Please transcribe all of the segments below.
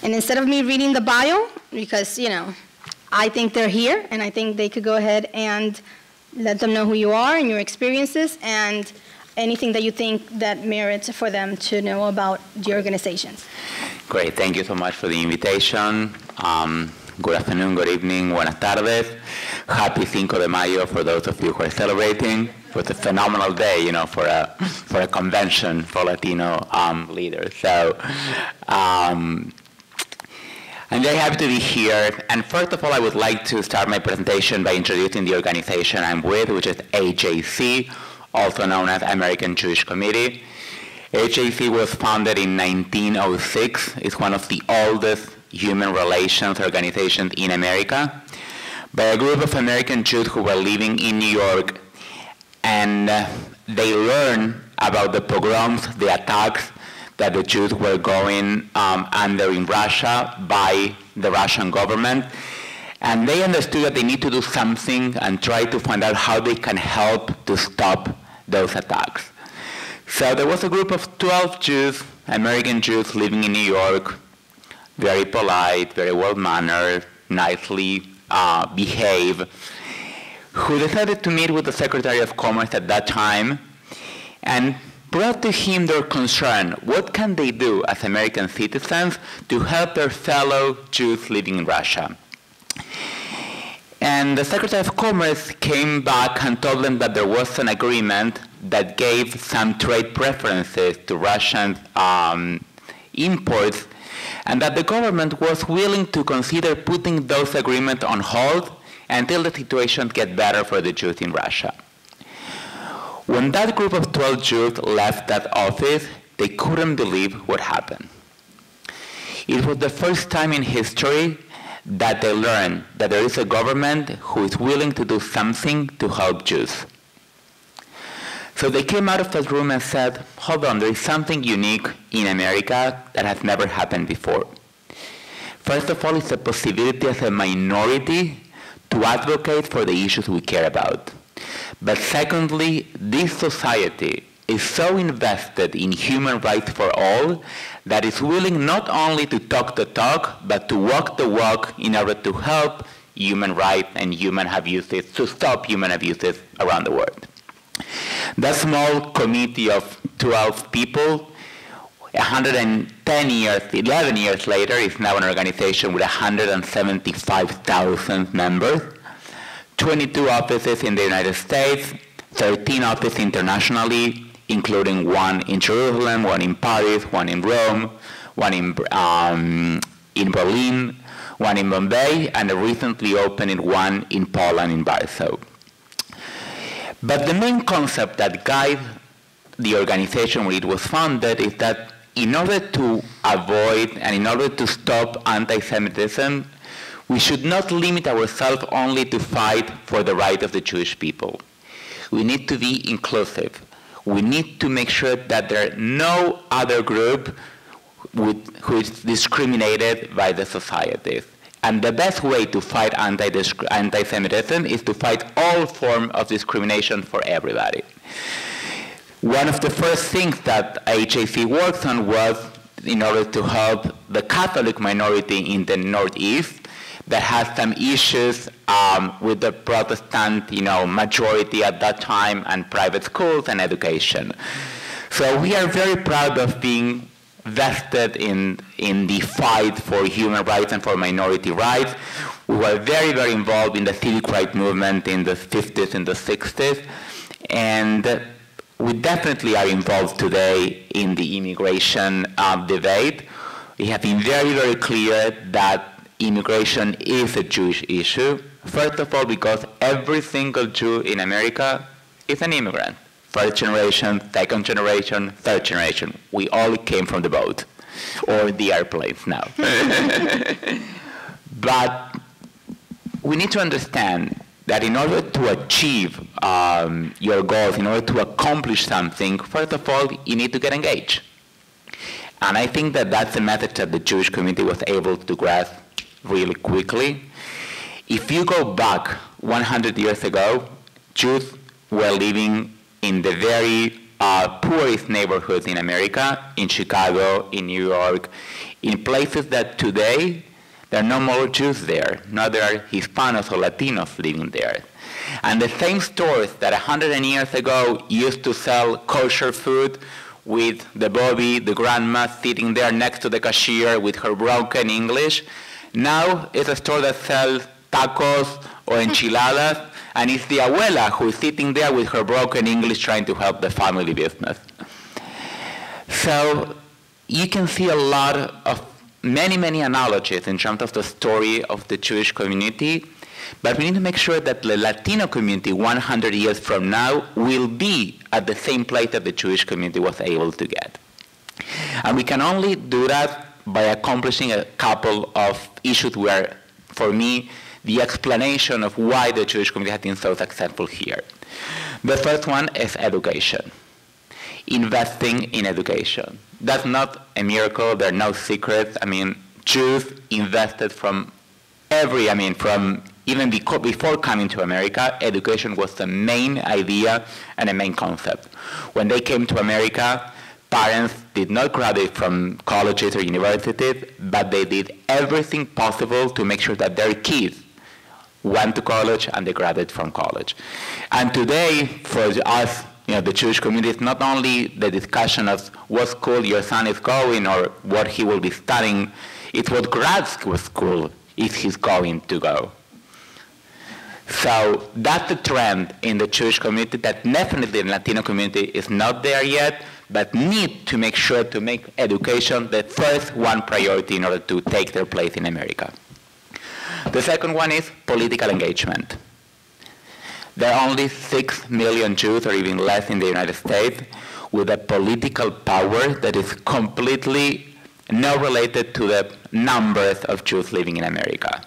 And instead of me reading the bio, because, you know, I think they're here, and I think they could go ahead and let them know who you are and your experiences and anything that you think that merits for them to know about the organization. Great, thank you so much for the invitation. Good afternoon, good evening, buenas tardes. Happy Cinco de Mayo for those of you who are celebrating. It was a phenomenal day, you know, for a convention for Latino leaders. So I'm very happy to be here. And first of all, I would like to start my presentation by introducing the organization I'm with, which is AJC, also known as American Jewish Committee. AJC was founded in 1906. It's one of the oldest human relations organizations in America by a group of American Jews who were living in New York, and they learned about the pogroms, the attacks that the Jews were going under in Russia by the Russian government, and they understood that they need to do something and try to find out how they can help to stop those attacks. So there was a group of 12 Jews, American Jews living in New York, very polite, very well-mannered, nicely behaved, who decided to meet with the Secretary of Commerce at that time and brought to him their concern. What can they do as American citizens to help their fellow Jews living in Russia? And the Secretary of Commerce came back and told them that there was an agreement that gave some trade preferences to Russian imports, and that the government was willing to consider putting those agreements on hold until the situation gets better for the Jews in Russia. When that group of 12 Jews left that office, they couldn't believe what happened. It was the first time in history that they learned that there is a government who is willing to do something to help Jews. So they came out of that room and said, hold on, there is something unique in America that has never happened before. First of all, it's the possibility as a minority to advocate for the issues we care about. But secondly, this society is so invested in human rights for all that it's willing not only to talk the talk, but to walk the walk in order to help human rights and human abuses, to stop human abuses around the world. That small committee of 12 people, 110 years, 11 years later, is now an organization with 175,000 members, 22 offices in the United States, 13 offices internationally, including one in Jerusalem, one in Paris, one in Rome, one in Berlin, one in Bombay, and a recently opened one in Poland, in Warsaw. But the main concept that guides the organization when it was founded is that in order to avoid and in order to stop anti-Semitism, we should not limit ourselves only to fight for the right of the Jewish people. We need to be inclusive. We need to make sure that there are no other group who is discriminated by the society. And the best way to fight anti-Semitism is to fight all forms of discrimination for everybody. One of the first things that HAC works on was in order to help the Catholic minority in the Northeast that has some issues with the Protestant, majority at that time, and private schools and education. So we are very proud of being vested in the fight for human rights and for minority rights. We were very, very involved in the civic rights movement in the 50s and the 60s, and we definitely are involved today in the immigration debate. We have been very, very clear that immigration is a Jewish issue. First of all, because every single Jew in America is an immigrant. First generation, second generation, third generation. We all came from the boat, or the airplanes now. But we need to understand that in order to achieve your goals, in order to accomplish something, first of all, you need to get engaged. And I think that that's a message that the Jewish community was able to grasp really quickly. If you go back 100 years ago, Jews were living in the very poorest neighborhoods in America, in Chicago, in New York, in places that today there are no more Jews there, nor there are Hispanos or Latinos living there. And the same stores that 100 years ago used to sell kosher food with the Bobby, the grandma, sitting there next to the cashier with her broken English, now it's a store that sells tacos or enchiladas, and it's the abuela who is sitting there with her broken English trying to help the family business. So you can see a lot of many analogies in terms of the story of the Jewish community, but we need to make sure that the Latino community 100 years from now will be at the same place that the Jewish community was able to get. And we can only do that by accomplishing a couple of issues where, for me, the explanation of why the Jewish community has been so successful here. The first one is education. Investing in education. That's not a miracle. There are no secrets. I mean, Jews invested from even before coming to America, education was the main idea and the main concept. When they came to America, parents did not graduate from colleges or universities, but they did everything possible to make sure that their kids went to college and they graduated from college. And today, for us, the Jewish community, is not only the discussion of what school your son is going or what he will be studying, it's what grad school is he's going to go. So that's the trend in the Jewish community that definitely in the Latino community is not there yet, but need to make sure to make education the first one priority in order to take their place in America. The second one is political engagement. There are only 6 million Jews, or even less, in the United States, with a political power that is completely not related to the numbers of Jews living in America.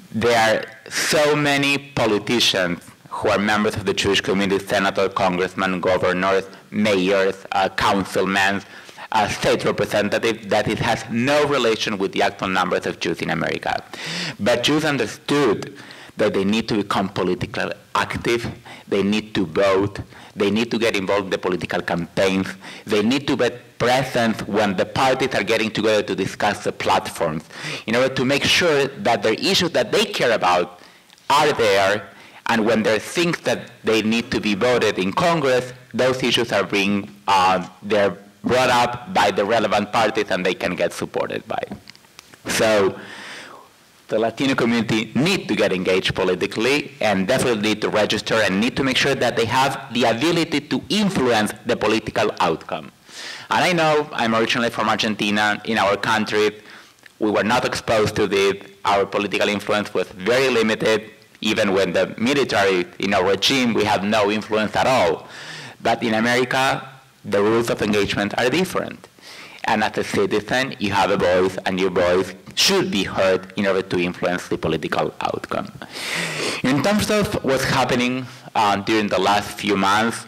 There are so many politicians who are members of the Jewish community, senators, congressmen, governors, mayors, councilmen, state representatives, that it has no relation with the actual numbers of Jews in America. But Jews understood that they need to become politically active, they need to vote, they need to get involved in the political campaigns, they need to be present when the parties are getting together to discuss the platforms, in order to make sure that the issues that they care about are there, and when there are things that they need to be voted in Congress, those issues are they're brought up by the relevant parties and they can get supported by. So the Latino community need to get engaged politically and definitely need to register and need to make sure that they have the ability to influence the political outcome. And I know I'm originally from Argentina. In our country, we were not exposed to this. Our political influence was very limited. Even when the military in our regime, we had no influence at all. But in America, the rules of engagement are different. And as a citizen, you have a voice, and your voice should be heard in order to influence the political outcome. In terms of what's happening during the last few months,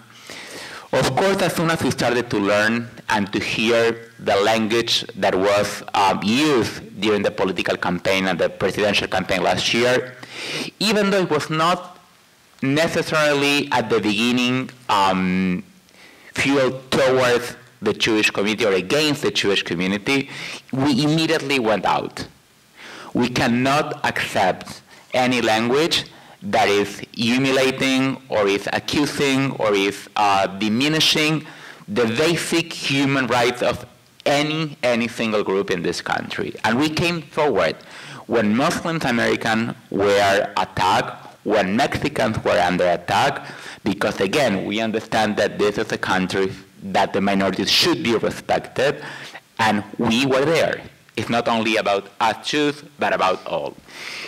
of course, as soon as we started to learn and to hear the language that was used during the political campaign and the presidential campaign last year, even though it was not necessarily at the beginning fueled towards the Jewish community or against the Jewish community, we immediately went out. We cannot accept any language that is humiliating or is accusing or is diminishing the basic human rights of any single group in this country. And we came forward when Muslims Americans were attacked, when Mexicans were under attack, because again, we understand that this is a country that the minorities should be respected, and we were there. It's not only about us Jews, but about all.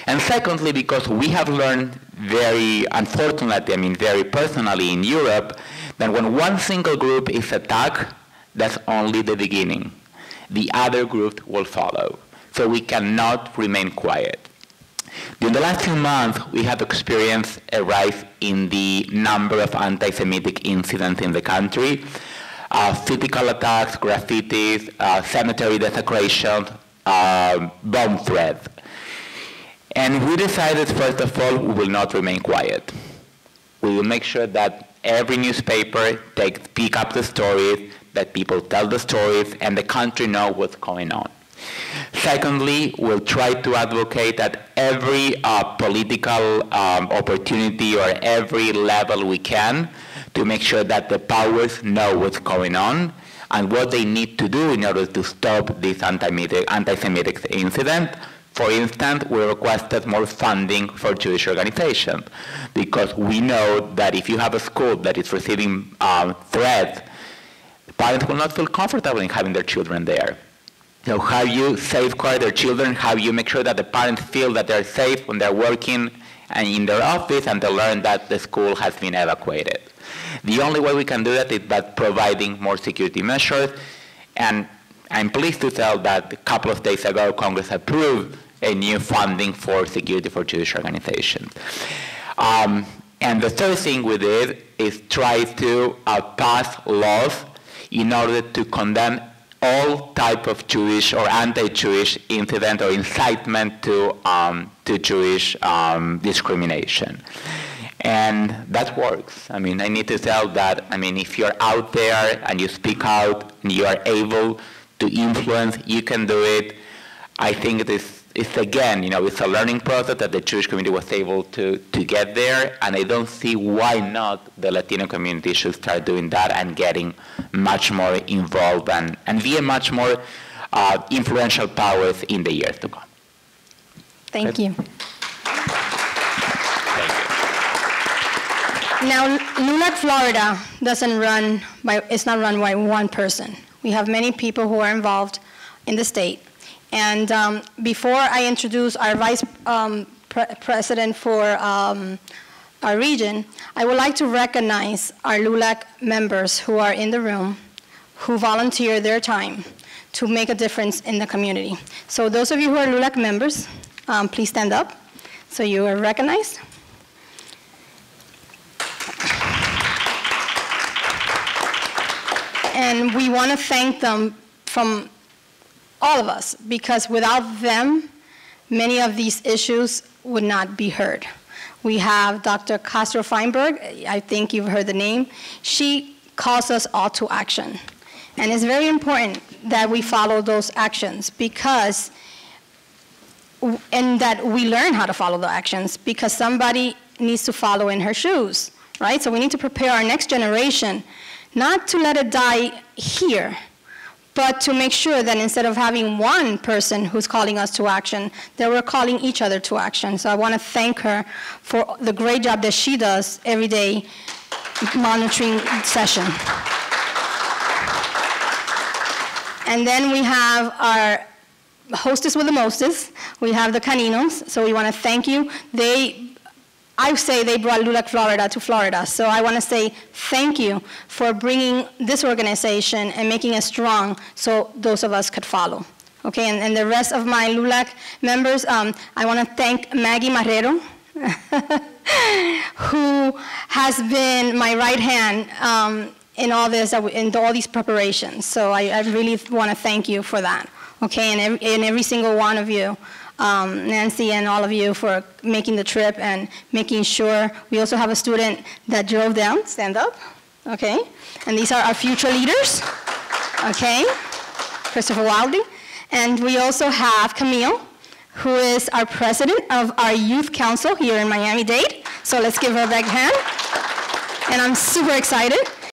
And secondly, because we have learned very unfortunately, very personally in Europe, that when one single group is attacked, that's only the beginning. The other group will follow. So we cannot remain quiet. During the last few months, we have experienced a rise in the number of anti-Semitic incidents in the country. Physical attacks, graffitis, cemetery desecration, bomb threats. And we decided, first of all, we will not remain quiet. We will make sure that every newspaper pick up the stories, that people tell the stories, and the country know what's going on. Secondly, we'll try to advocate at every political opportunity or every level we can to make sure that the powers know what's going on and what they need to do in order to stop this anti-Semitic incident. For instance, we requested more funding for Jewish organizations because we know that if you have a school that is receiving threats, parents will not feel comfortable in having their children there. So how you safeguard their children, how you make sure that the parents feel that they're safe when they're working and in their office and they learn that the school has been evacuated. The only way we can do that is by providing more security measures. And I'm pleased to tell that a couple of days ago, Congress approved a new funding for security for Jewish organizations. And the third thing we did is try to pass laws in order to condemn all type of Jewish or anti-Jewish incident or incitement to Jewish discrimination. And that works. I mean, I need to tell that, I mean, if you're out there and you speak out and you are able to influence, you can do it. I think it's again, it's a learning process that the Jewish community was able to get there, and I don't see why not the Latino community should start doing that and getting much more involved and be a much more influential powers in the years to come. Thank you. Now, LULAC Florida it's not run by one person. We have many people who are involved in the state. And before I introduce our vice president for our region, I would like to recognize our LULAC members who are in the room, who volunteer their time to make a difference in the community. So those of you who are LULAC members, please stand up so you are recognized. And we want to thank them from all of us, because without them, many of these issues would not be heard. We have Dr. Castro Feinberg. I think you've heard the name. She calls us all to action. And it's very important that we follow those actions and that we learn how to follow the actions, because somebody needs to follow in her shoes, right? So we need to prepare our next generation, not to let it die here, but to make sure that instead of having one person who's calling us to action, that we're calling each other to action. So I want to thank her for the great job that she does every day monitoring session. And then we have our hostess with the mostest. We have the Caninos. So we want to thank you. I say they brought LULAC Florida to Florida. So I want to say thank you for bringing this organization and making it strong so those of us could follow. Okay, and the rest of my LULAC members, I want to thank Maggie Marrero, who has been my right hand in all this, in all these preparations. So I really want to thank you for that. Okay, and every single one of you. Nancy and all of you for making the trip and making sure. We also have a student that drove down. Stand up. Okay. And these are our future leaders. Okay. Christopher Wilding. And we also have Camille, who is our president of our youth council here in Miami-Dade. So let's give her a big hand. And I'm super excited.